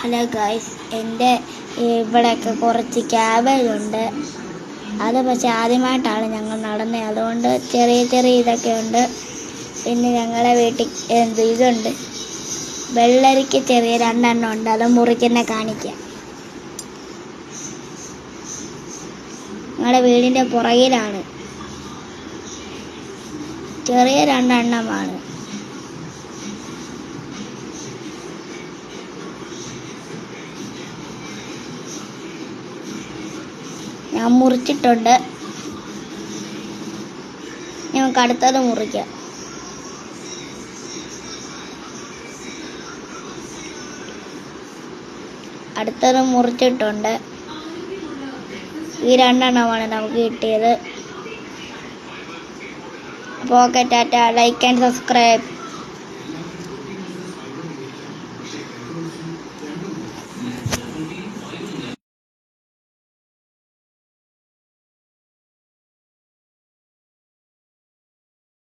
Hello guys, എൻ്റെ ഇവിടെയൊക്കെ കുറച്ച് ക്യാബേജ് ഉണ്ട്. അത് പക്ഷേ ആദ്യമായിട്ടാണ് ഞങ്ങൾ നടുന്നത്, അതുകൊണ്ട് ചെറിയ ചെറിയ ഇതൊക്കെ ഉണ്ട്. പിന്നെ ഞങ്ങളെ വീട്ടിൽ ഇതുണ്ട്, വെള്ളരിക്ക് ചെറിയ 2 എണ്ണം ഉണ്ട്. അത് മുറിക്കെന്നെ കാണിക്കാം. ഞങ്ങളുടെ വീടിൻ്റെ പുറകിലാണ്, ചെറിയ 2 എണ്ണമാണ്. ഞാൻ മുറിച്ചിട്ടുണ്ട്. ഞങ്ങൾക്ക് അടുത്തത് മുറിക്കാം. അടുത്തത് മുറിച്ചിട്ടുണ്ട്. ഈ 2 എണ്ണമാണ് നമുക്ക് കിട്ടിയത്. അപ്പോൾ okay, Tata. Like and subscribe.